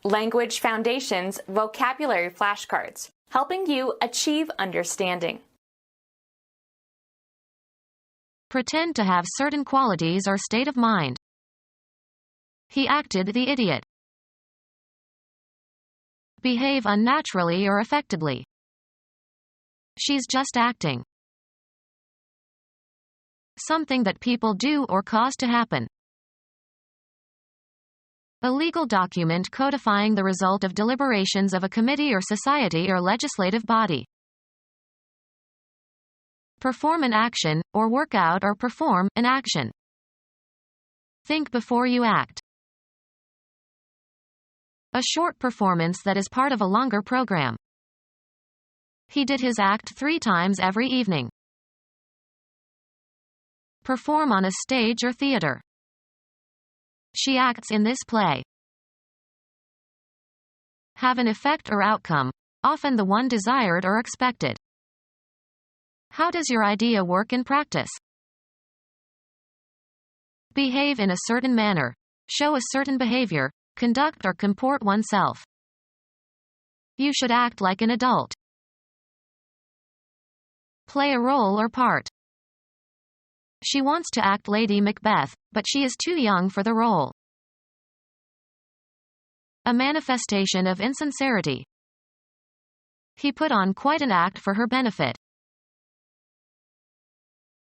Language Foundations Vocabulary Flashcards, helping you achieve understanding. Pretend to have certain qualities or state of mind. He acted the idiot. Behave unnaturally or affectedly. She's just acting. Something that people do or cause to happen. A legal document codifying the result of deliberations of a committee or society or legislative body. Perform an action, or work out or perform an action. Think before you act. A short performance that is part of a longer program. He did his act 3 times every evening. Perform on a stage or theater. She acts in this play. Have an effect or outcome, often the one desired or expected. How does your idea work in practice? Behave in a certain manner. Show a certain behavior, conduct or comport oneself. You should act like an adult. Play a role or part. She wants to act Lady Macbeth, but she is too young for the role. A manifestation of insincerity. He put on quite an act for her benefit.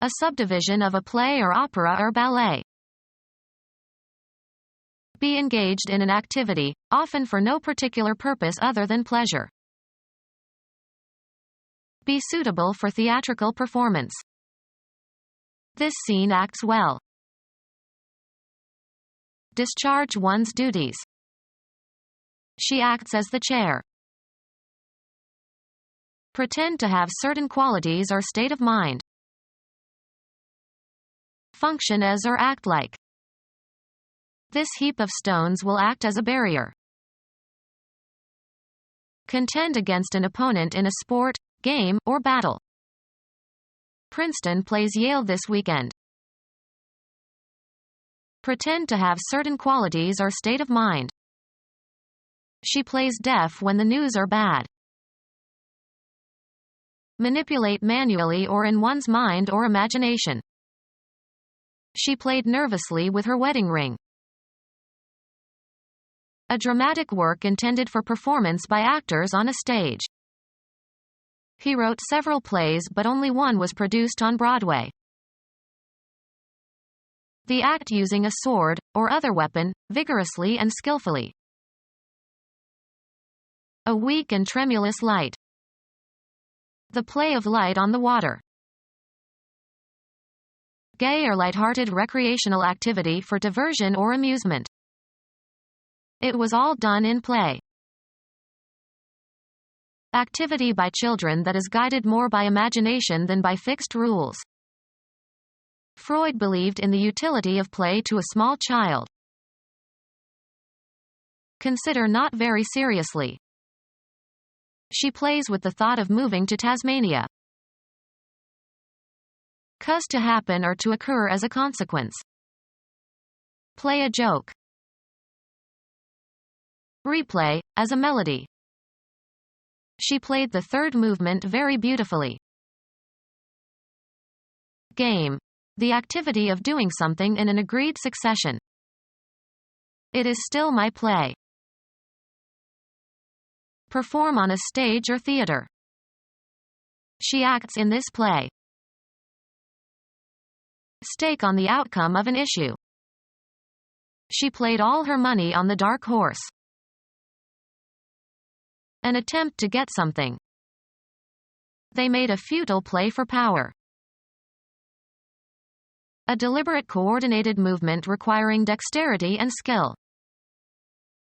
A subdivision of a play or opera or ballet. Be engaged in an activity, often for no particular purpose other than pleasure. Be suitable for theatrical performance. This scene acts well. Discharge one's duties. She acts as the chair. Pretend to have certain qualities or state of mind. Function as or act like. This heap of stones will act as a barrier. Contend against an opponent in a sport, game, or battle. Princeton plays Yale this weekend. Pretend to have certain qualities or state of mind. She plays deaf when the news are bad. Manipulate manually or in one's mind or imagination. She played nervously with her wedding ring. A dramatic work intended for performance by actors on a stage. He wrote several plays but only one was produced on Broadway. The act using a sword, or other weapon, vigorously and skillfully. A weak and tremulous light. The play of light on the water. Gay or light-hearted recreational activity for diversion or amusement. It was all done in play. Activity by children that is guided more by imagination than by fixed rules. Freud believed in the utility of play to a small child. Consider not very seriously. She plays with the thought of moving to Tasmania. Cause to happen or to occur as a consequence. Play a joke. Replay, as a melody. She played the third movement very beautifully. Game. The activity of doing something in an agreed succession. It is still my play. Perform on a stage or theater. She acts in this play. Stake on the outcome of an issue. She played all her money on the dark horse. An attempt to get something. They made a futile play for power. A deliberate coordinated movement requiring dexterity and skill.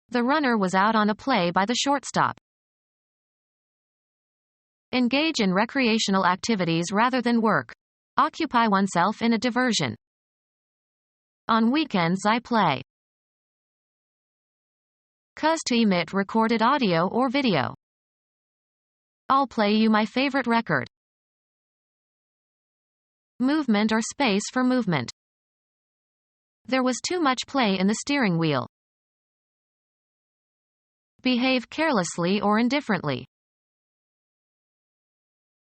The runner was out on a play by the shortstop. Engage in recreational activities rather than work. Occupy oneself in a diversion. On weekends I play. Cause to emit recorded audio or video. I'll play you my favorite record. Movement or space for movement. There was too much play in the steering wheel. Behave carelessly or indifferently.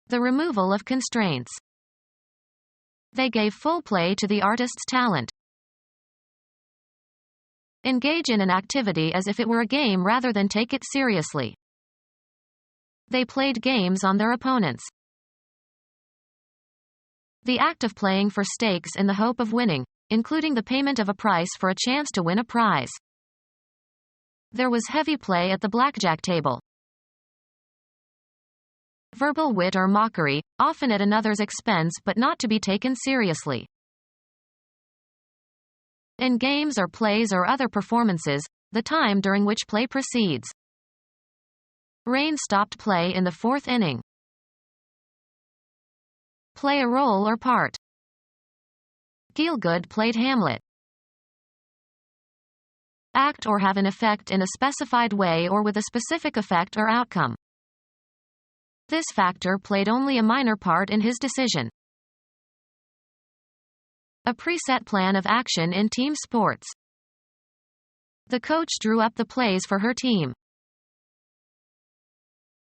The removal of constraints. They gave full play to the artist's talent. Engage in an activity as if it were a game rather than take it seriously. They played games on their opponents. The act of playing for stakes in the hope of winning, including the payment of a price for a chance to win a prize. There was heavy play at the blackjack table. Verbal wit or mockery, often at another's expense but not to be taken seriously. In games or plays or other performances, the time during which play proceeds. Rain stopped play in the fourth inning. Play a role or part. Gielgud played Hamlet. Act or have an effect in a specified way or with a specific effect or outcome. This factor played only a minor part in his decision. A preset plan of action in team sports. The coach drew up the plays for her team.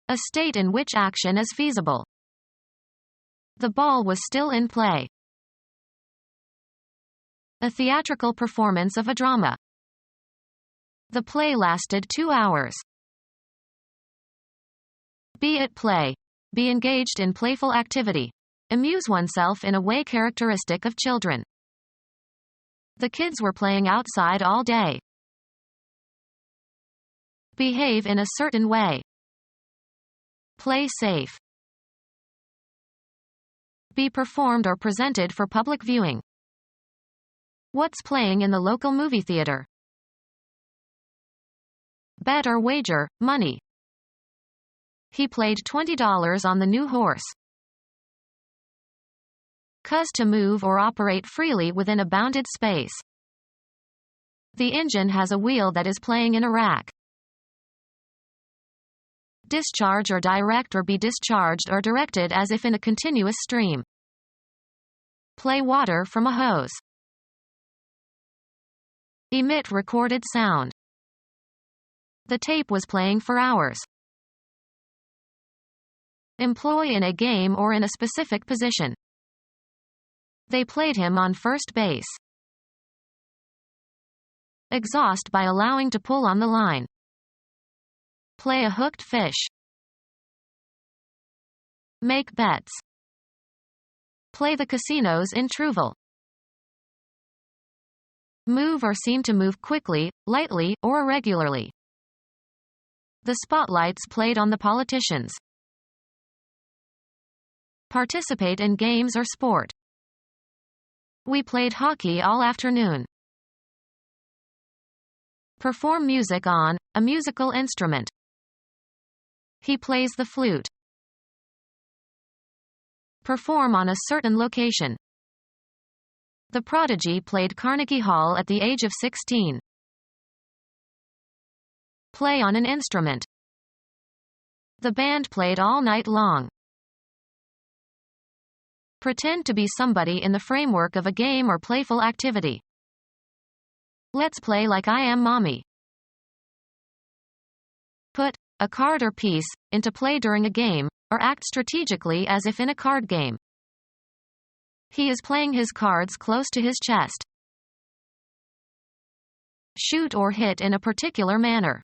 A state in which action is feasible. The ball was still in play. A theatrical performance of a drama. The play lasted 2 hours. Be at play. Be engaged in playful activity. Amuse oneself in a way characteristic of children. The kids were playing outside all day. Behave in a certain way. Play safe. Be performed or presented for public viewing. What's playing in the local movie theater? Bet or wager, money. He played $20 on the new horse. Cause to move or operate freely within a bounded space. The engine has a wheel that is playing in a rack. Discharge or direct or be discharged or directed as if in a continuous stream. Play water from a hose. Emit recorded sound. The tape was playing for hours. Employ in a game or in a specific position. They played him on first base. Exhaust by allowing to pull on the line. Play a hooked fish. Make bets. Play the casinos in Trouville. Move or seem to move quickly, lightly, or irregularly. The spotlights played on the politicians. Participate in games or sport. We played hockey all afternoon. Perform music on a musical instrument. He plays the flute. Perform on a certain location. The prodigy played Carnegie Hall at the age of 16. Play on an instrument. The band played all night long. Pretend to be somebody in the framework of a game or playful activity. Let's play like I am mommy. Put a card or piece into play during a game, or act strategically as if in a card game. He is playing his cards close to his chest. Shoot or hit in a particular manner.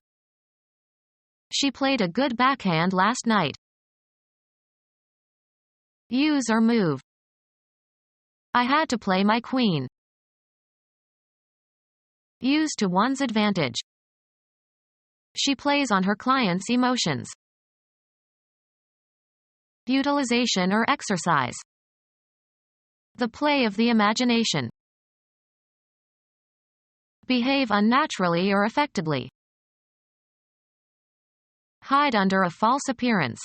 She played a good backhand last night. Use or move. I had to play my queen. Use to one's advantage. She plays on her client's emotions. Utilization or exercise. The play of the imagination. Behave unnaturally or affectedly. Hide under a false appearance.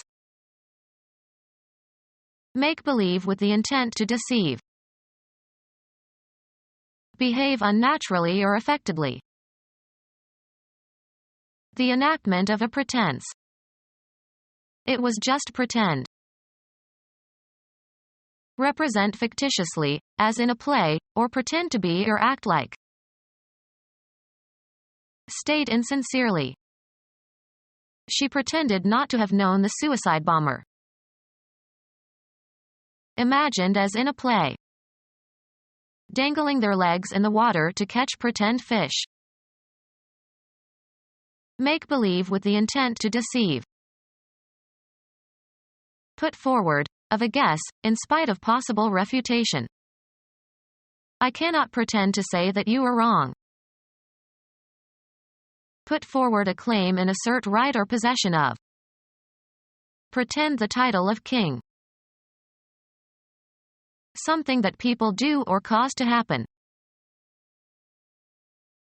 Make believe with the intent to deceive. Behave unnaturally or affectedly. The enactment of a pretense. It was just pretend. Represent fictitiously, as in a play, or pretend to be or act like. State insincerely. She pretended not to have known the suicide bomber. Imagined as in a play. Dangling their legs in the water to catch pretend fish. Make believe with the intent to deceive. Put forward, of a guess, in spite of possible refutation. I cannot pretend to say that you are wrong. Put forward a claim and assert right or possession of. Pretend the title of king. Something that people do or cause to happen.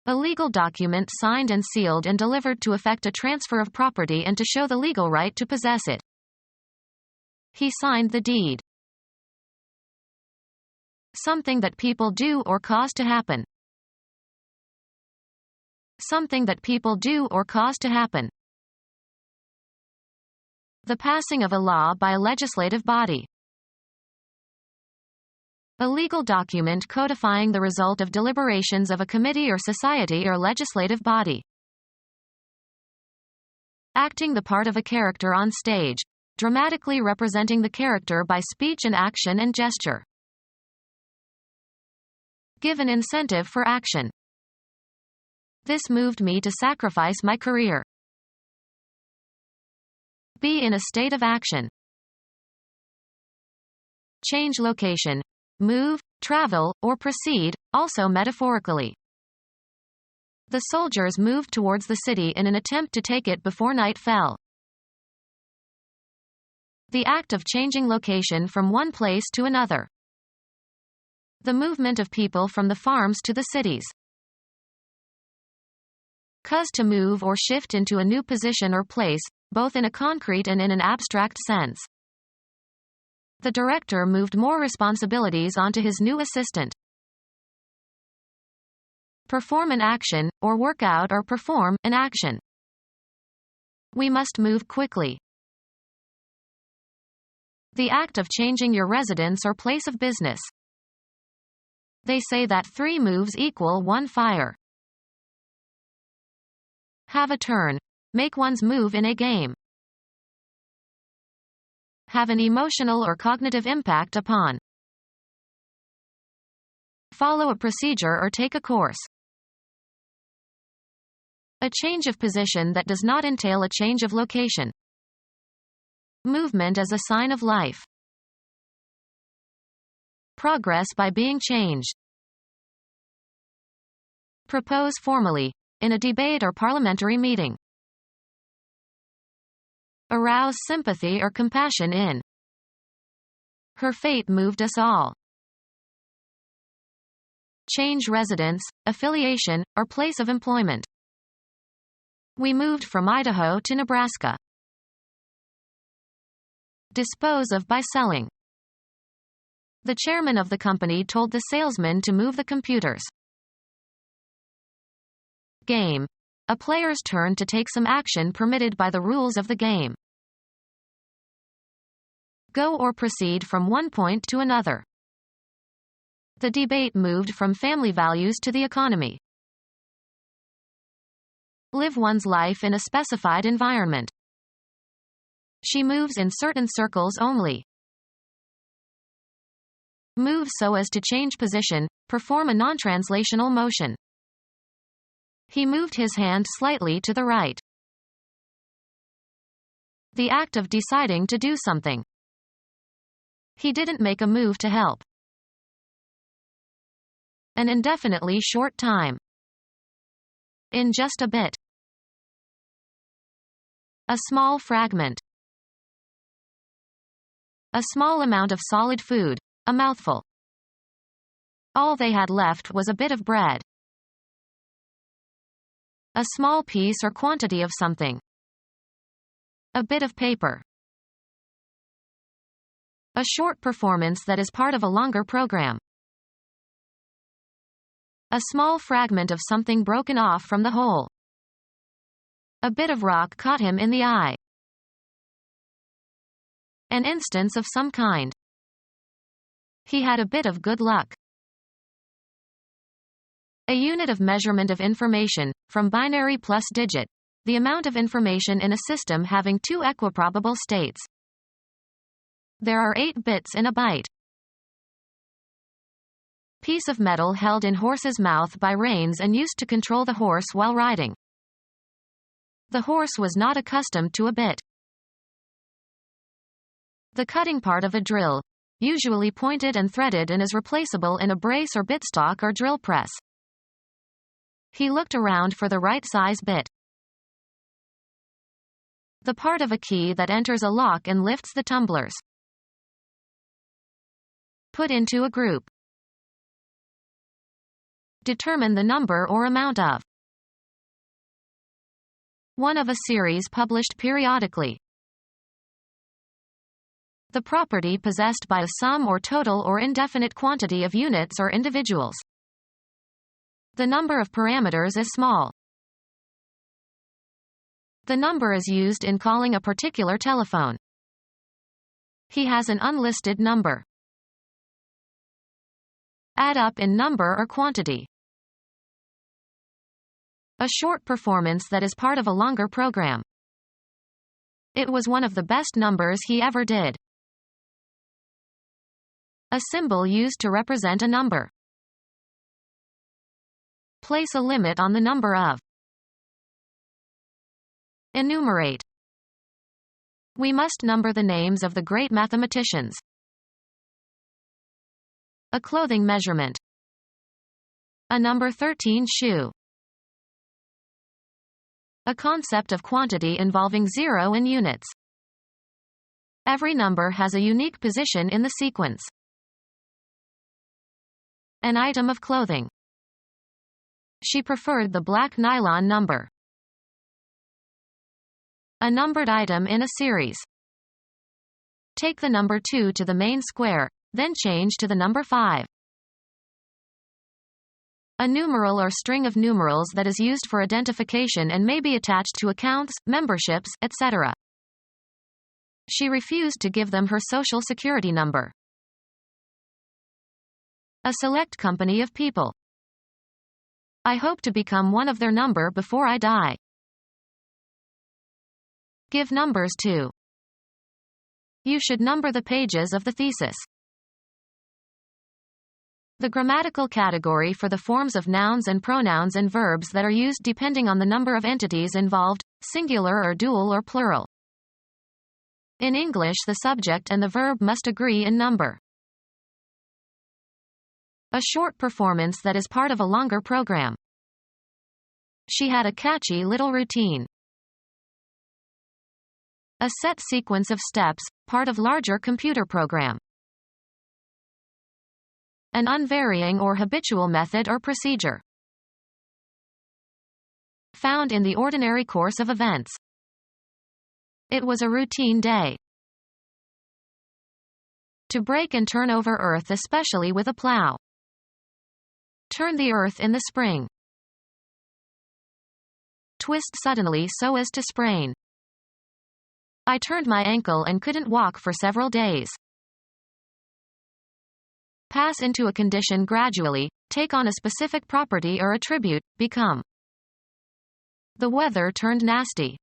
A legal document signed and sealed and delivered to effect a transfer of property and to show the legal right to possess it. He signed the deed. Something that people do or cause to happen. Something that people do or cause to happen. The passing of a law by a legislative body. A legal document codifying the result of deliberations of a committee or society or legislative body. Acting the part of a character on stage, dramatically representing the character by speech and action and gesture. Give an incentive for action. This moved me to sacrifice my career. Be in a state of action. Change location. Move, travel, or proceed, also metaphorically. The soldiers moved towards the city in an attempt to take it before night fell. The act of changing location from one place to another. The movement of people from the farms to the cities. Cause to move or shift into a new position or place, both in a concrete and in an abstract sense. The director moved more responsibilities onto his new assistant. Perform an action, or work out or perform an action. We must move quickly. The act of changing your residence or place of business. They say that 3 moves equal 1 fire. Have a turn. Make one's move in a game. Have an emotional or cognitive impact upon. Follow a procedure or take a course. A change of position that does not entail a change of location. Movement as a sign of life. Progress by being changed. Propose formally, in a debate or parliamentary meeting. Arouse sympathy or compassion in. Her fate moved us all. Change residence, affiliation, or place of employment. We moved from Idaho to Nebraska. Dispose of by selling. The chairman of the company told the salesman to move the computers. Game. A player's turn to take some action permitted by the rules of the game. Go or proceed from one point to another. The debate moved from family values to the economy. Live one's life in a specified environment. She moves in certain circles only. Move so as to change position, perform a non-translational motion. He moved his hand slightly to the right. The act of deciding to do something. He didn't make a move to help. An indefinitely short time. In just a bit. A small fragment. A small amount of solid food, a mouthful. All they had left was a bit of bread. A small piece or quantity of something. A bit of paper. A short performance that is part of a longer program. A small fragment of something broken off from the whole. A bit of rock caught him in the eye. An instance of some kind. He had a bit of good luck. A unit of measurement of information, from binary plus digit. the amount of information in a system having two equiprobable states. There are 8 bits in a byte. Piece of metal held in horse's mouth by reins and used to control the horse while riding. The horse was not accustomed to a bit. The cutting part of a drill, usually pointed and threaded and is replaceable in a brace or bitstock or drill press. He looked around for the right size bit. The part of a key that enters a lock and lifts the tumblers. Put into a group. Determine the number or amount of. One of a series published periodically. The property possessed by a sum or total or indefinite quantity of units or individuals. The number of parameters is small. The number is used in calling a particular telephone. He has an unlisted number. Add up in number or quantity. A short performance that is part of a longer program. It was one of the best numbers he ever did. A symbol used to represent a number. Place a limit on the number of. Enumerate. We must number the names of the great mathematicians. A clothing measurement. A number 13 shoe. A concept of quantity involving zero and units. Every number has a unique position in the sequence. An item of clothing. She preferred the black nylon number. A numbered item in a series. Take the number 2 to the main square, then change to the number 5. A numeral or string of numerals that is used for identification and may be attached to accounts, memberships, etc. She refused to give them her social security number. A select company of people. I hope to become one of their number before I die. Give numbers to. You should number the pages of the thesis. The grammatical category for the forms of nouns and pronouns and verbs that are used depending on the number of entities involved, singular or dual or plural. In English, the subject and the verb must agree in number. A short performance that is part of a longer program. She had a catchy little routine. A set sequence of steps, part of larger computer program. An unvarying or habitual method or procedure. Found in the ordinary course of events. It was a routine day. To break and turn over earth, especially with a plow. Turn the earth in the spring. Twist suddenly so as to sprain. I turned my ankle and couldn't walk for several days. Pass into a condition gradually, take on a specific property or attribute, become. The weather turned nasty.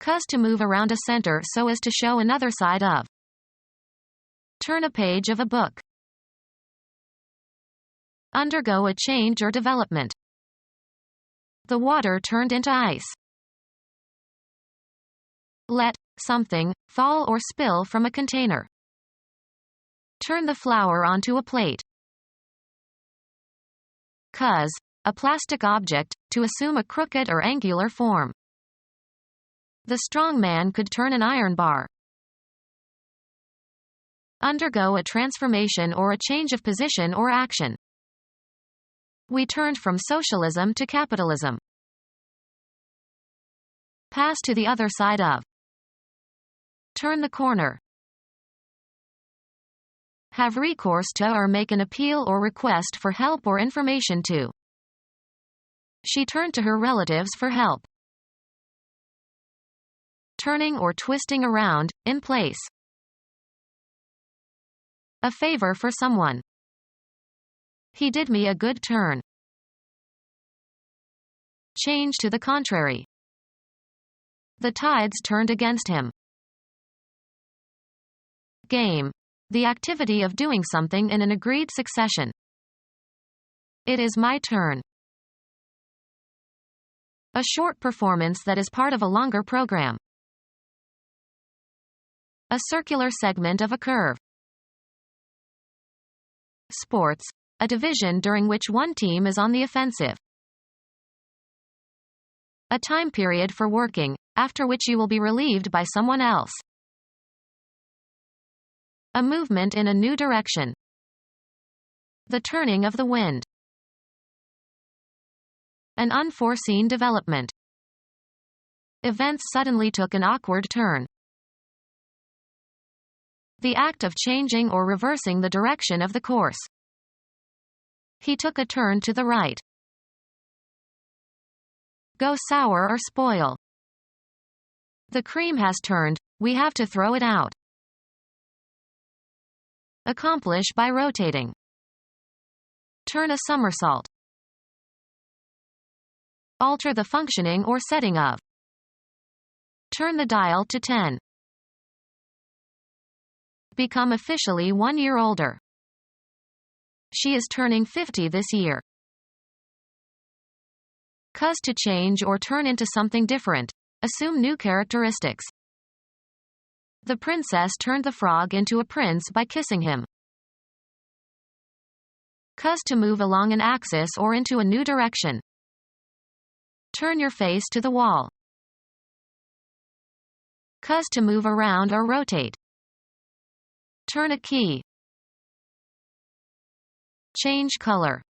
Cause to move around a center so as to show another side of. Turn a page of a book. Undergo a change or development. The water turned into ice. Let something fall or spill from a container. Turn the flour onto a plate. Cause a plastic object, to assume a crooked or angular form. The strong man could turn an iron bar. Undergo a transformation or a change of position or action. We turned from socialism to capitalism. Pass to the other side of. Turn the corner. Have recourse to or make an appeal or request for help or information to. She turned to her relatives for help. Turning or twisting around, in place. A favor for someone. He did me a good turn. Change to the contrary. The tides turned against him. Game. The activity of doing something in an agreed succession. It is my turn. A short performance that is part of a longer program. A circular segment of a curve. Sports. A division during which one team is on the offensive. A time period for working, after which you will be relieved by someone else. A movement in a new direction. The turning of the wind. An unforeseen development. Events suddenly took an awkward turn. The act of changing or reversing the direction of the course. He took a turn to the right. Go sour or spoil. The cream has turned, we have to throw it out. Accomplish by rotating. Turn a somersault. Alter the functioning or setting of. Turn the dial to 10. Become officially 1 year older. She is turning 50 this year. Cause to change or turn into something different. Assume new characteristics. The princess turned the frog into a prince by kissing him. Cause to move along an axis or into a new direction. Turn your face to the wall. Cause to move around or rotate. Turn a key. Change color.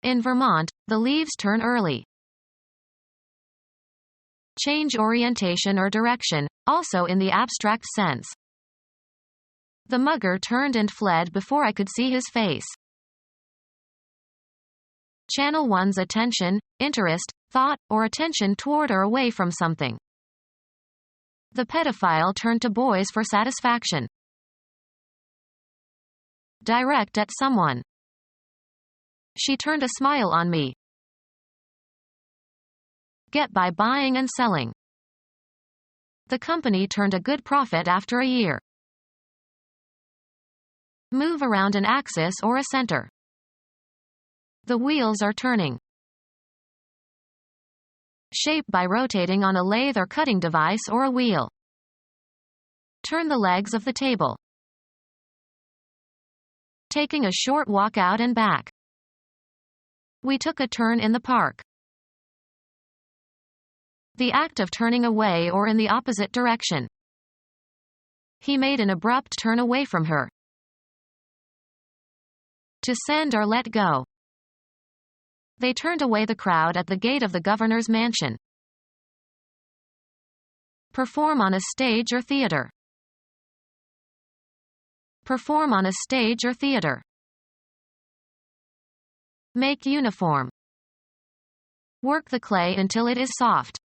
In Vermont, the leaves turn early. Change orientation or direction, also in the abstract sense. The mugger turned and fled before I could see his face. Channel one's attention, interest, thought, or attention toward or away from something. The pedophile turned to boys for satisfaction. Direct at someone. She turned a smile on me. Get by buying and selling. The company turned a good profit after a year. Move around an axis or a center. The wheels are turning. Shape by rotating on a lathe or cutting device or a wheel. Turn the legs of the table. Taking a short walk out and back. We took a turn in the park. The act of turning away or in the opposite direction. He made an abrupt turn away from her. To send or let go. They turned away the crowd at the gate of the governor's mansion. Perform on a stage or theater. Perform on a stage or theater. Make uniform. Work the clay until it is soft.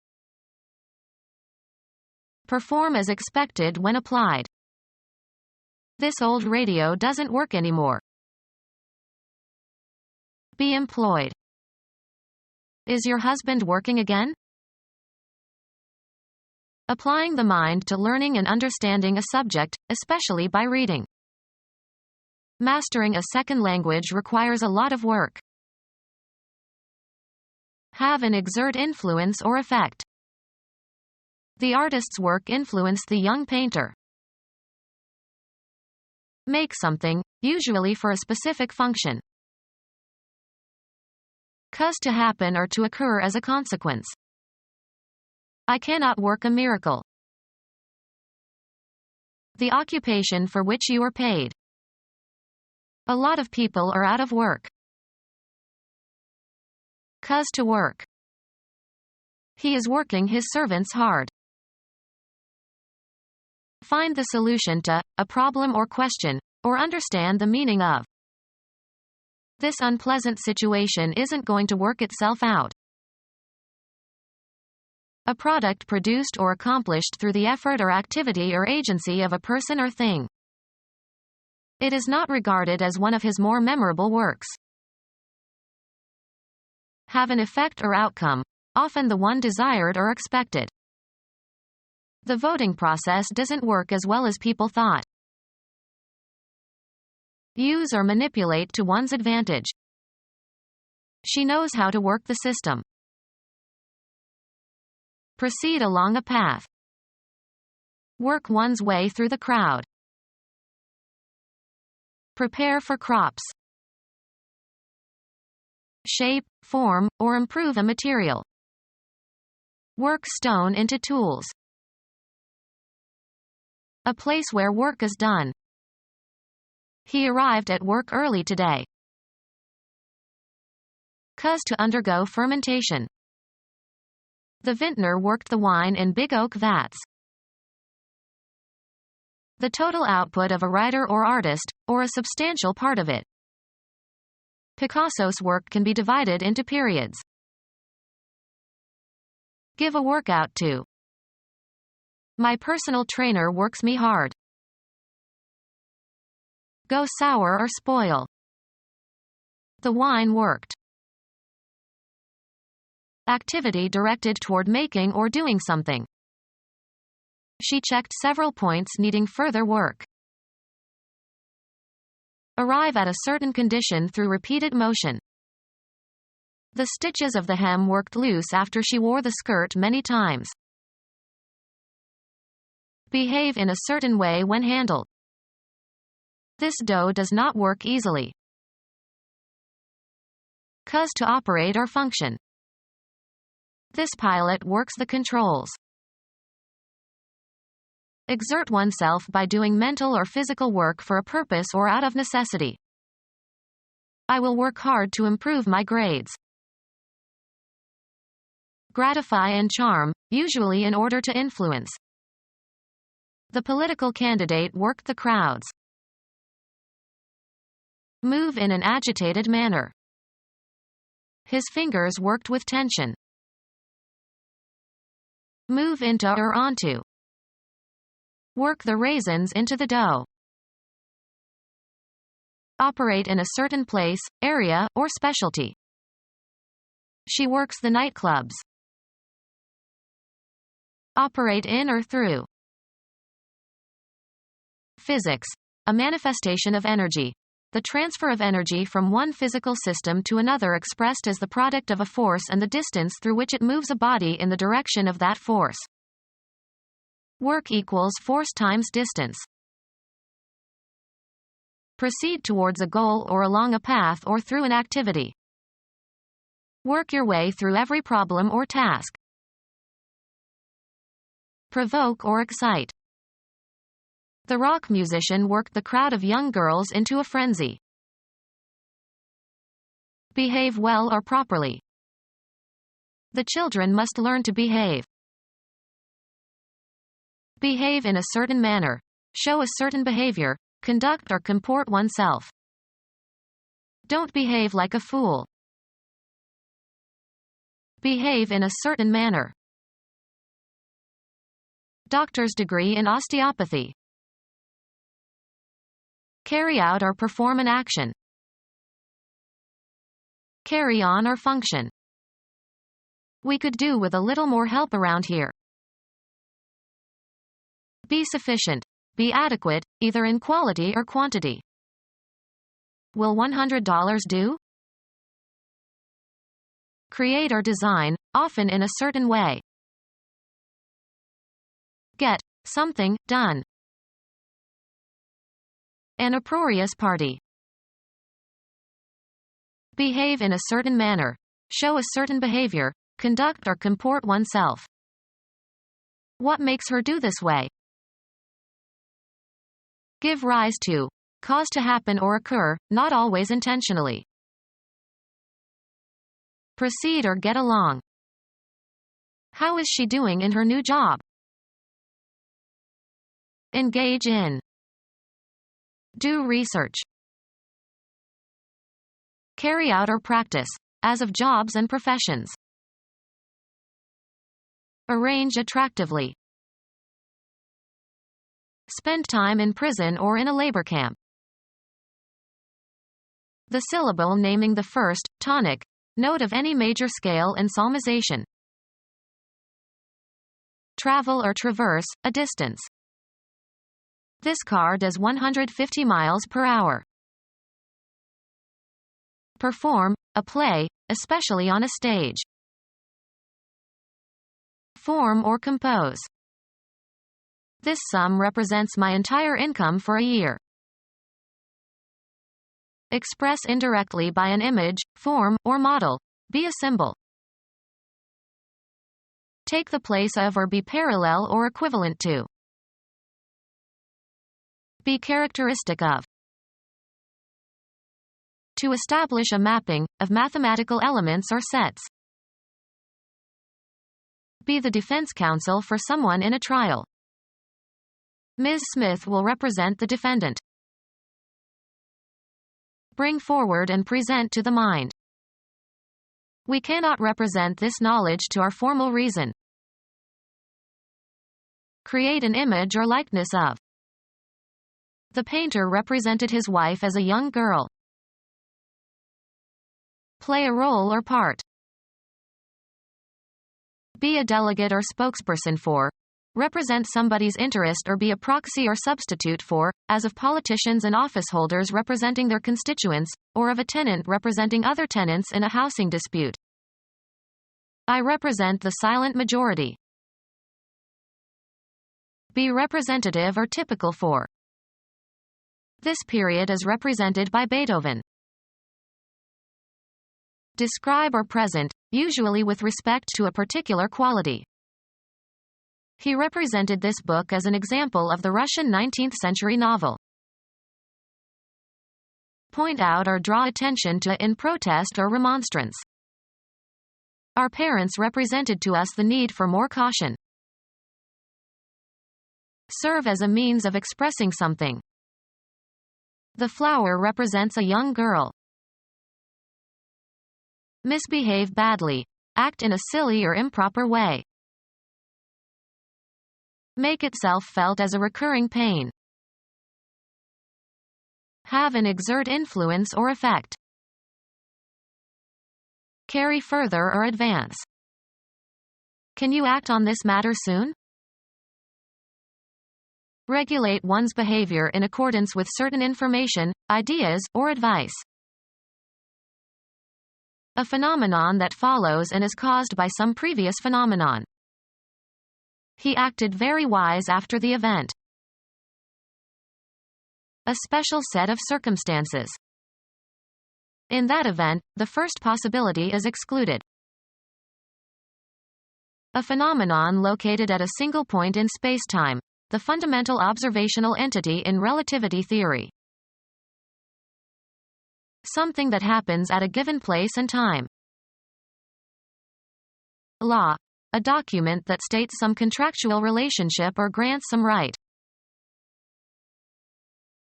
Perform as expected when applied. This old radio doesn't work anymore. Be employed. Is your husband working again? Applying the mind to learning and understanding a subject, especially by reading. Mastering a second language requires a lot of work. Have and exert influence or effect. The artist's work influenced the young painter. Make something, usually for a specific function. Cause to happen or to occur as a consequence. I cannot work a miracle. The occupation for which you are paid. A lot of people are out of work. Cause to work. He is working his servants hard. Find the solution to a problem or question, or understand the meaning of. This unpleasant situation isn't going to work itself out. A product produced or accomplished through the effort or activity or agency of a person or thing. It is not regarded as one of his more memorable works. have an effect or outcome, often the one desired or expected. The voting process doesn't work as well as people thought. Use or manipulate to one's advantage. She knows how to work the system. Proceed along a path. Work one's way through the crowd. Prepare for crops. Shape, form, or improve a material. Work stone into tools. A place where work is done. He arrived at work early today. Cause to undergo fermentation. The vintner worked the wine in big oak vats. The total output of a writer or artist, or a substantial part of it. Picasso's work can be divided into periods. Give a workout to. My personal trainer works me hard. Go sour or spoil. The wine worked. Activity directed toward making or doing something. She checked several points needing further work. Arrive at a certain condition through repeated motion. The stitches of the hem worked loose after she wore the skirt many times. Behave in a certain way when handled. This dough does not work easily. Cause to operate or function. This pilot works the controls. Exert oneself by doing mental or physical work for a purpose or out of necessity. I will work hard to improve my grades. Gratify and charm, usually in order to influence. The political candidate worked the crowds. Move in an agitated manner. His fingers worked with tension. Move into or onto. Work the raisins into the dough. Operate in a certain place, area, or specialty. She works the nightclubs. Operate in or through. Physics. A manifestation of energy. The transfer of energy from one physical system to another expressed as the product of a force and the distance through which it moves a body in the direction of that force. Work equals force times distance. Proceed towards a goal or along a path or through an activity. Work your way through every problem or task. Provoke or excite. The rock musician worked the crowd of young girls into a frenzy. Behave well or properly. The children must learn to behave. Behave in a certain manner. Show a certain behavior. Conduct or comport oneself. Don't behave like a fool. Behave in a certain manner. Doctor's degree in osteopathy. Carry out or perform an action. Carry on or function. We could do with a little more help around here. Be sufficient. Be adequate, either in quality or quantity. Will $100 do? Create or design, often in a certain way. Get something done. An uproarious party. Behave in a certain manner. Show a certain behavior. Conduct or comport oneself. What makes her do this way? Give rise to. Cause to happen or occur, not always intentionally. Proceed or get along. How is she doing in her new job? Engage in. Do research. Carry out or practice, as of jobs and professions. Arrange attractively. Spend time in prison or in a labor camp. The syllable naming the first, tonic, Note of any major scale in solmization. Travel or traverse, a distance. This car does 150 miles per hour. Perform, a play, especially on a stage. Form or compose. This sum represents my entire income for a year. Express indirectly by an image, form, or model. Be a symbol. Take the place of or be parallel or equivalent to. Be characteristic of. To establish a mapping of mathematical elements or sets. Be the defense counsel for someone in a trial. Ms. Smith will represent the defendant. Bring forward and present to the mind. We cannot represent this knowledge to our formal reason. Create an image or likeness of. The painter represented his wife as a young girl. Play a role or part. Be a delegate or spokesperson for. Represent somebody's interest or be a proxy or substitute for, as of politicians and office holders representing their constituents, or of a tenant representing other tenants in a housing dispute. I represent the silent majority. Be representative or typical for. This period is represented by Beethoven. Describe or present, usually with respect to a particular quality. He represented this book as an example of the Russian 19th-century novel. Point out or draw attention to in protest or remonstrance. Our parents represented to us the need for more caution. Serve as a means of expressing something. The flower represents a young girl. Misbehave badly. Act in a silly or improper way. Make itself felt as a recurring pain. Have and exert influence or effect. Carry further or advance. Can you act on this matter soon? Regulate one's behavior in accordance with certain information, ideas, or advice. A phenomenon that follows and is caused by some previous phenomenon. He acted very wise after the event. A special set of circumstances. In that event, the first possibility is excluded. A phenomenon located at a single point in spacetime, the fundamental observational entity in relativity theory. Something that happens at a given place and time. Law. A document that states some contractual relationship or grants some right.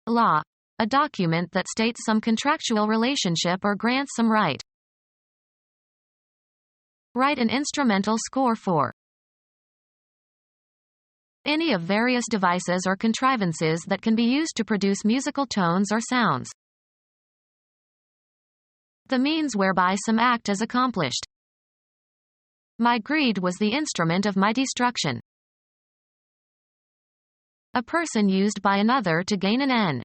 Law. A document that states some contractual relationship or grants some right. Write an instrumental score for. Any of various devices or contrivances that can be used to produce musical tones or sounds. The means whereby some act is accomplished. My greed was the instrument of my destruction. A person used by another to gain an end.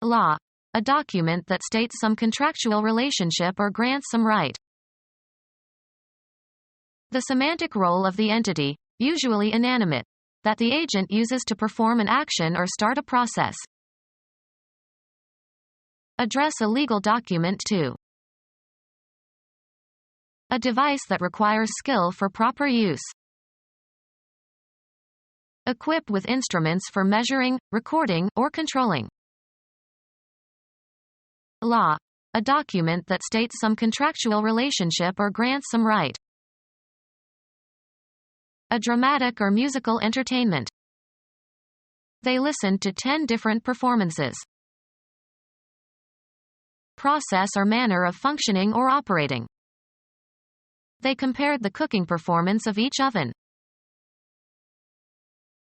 Law. A document that states some contractual relationship or grants some right. The semantic role of the entity, usually inanimate, that the agent uses to perform an action or start a process. Address a legal document to. A device that requires skill for proper use. Equip with instruments for measuring, recording, or controlling. Law. A document that states some contractual relationship or grants some right. A dramatic or musical entertainment. They listened to 10 different performances. Process or manner of functioning or operating. They compared the cooking performance of each oven.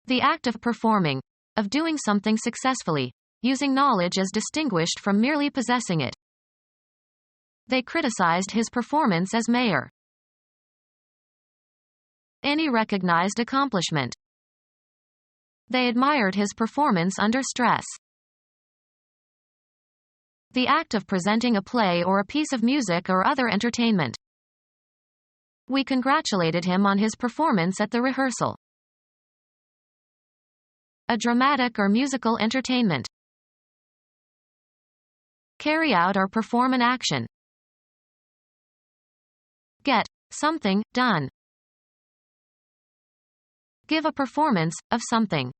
The act of performing, of doing something successfully, using knowledge as distinguished from merely possessing it. They criticized his performance as mayor. Any recognized accomplishment. They admired his performance under stress. The act of presenting a play or a piece of music or other entertainment. We congratulated him on his performance at the rehearsal. A dramatic or musical entertainment. Carry out or perform an action. Get something done. Give a performance of something.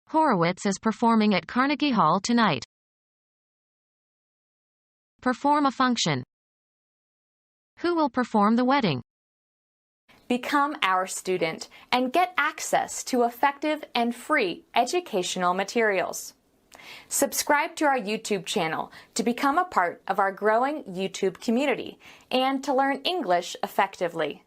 Horowitz is performing at Carnegie Hall tonight. Perform a function. Who will perform the wedding? Become our student and get access to effective and free educational materials. Subscribe to our YouTube channel to become a part of our growing YouTube community and to learn English effectively.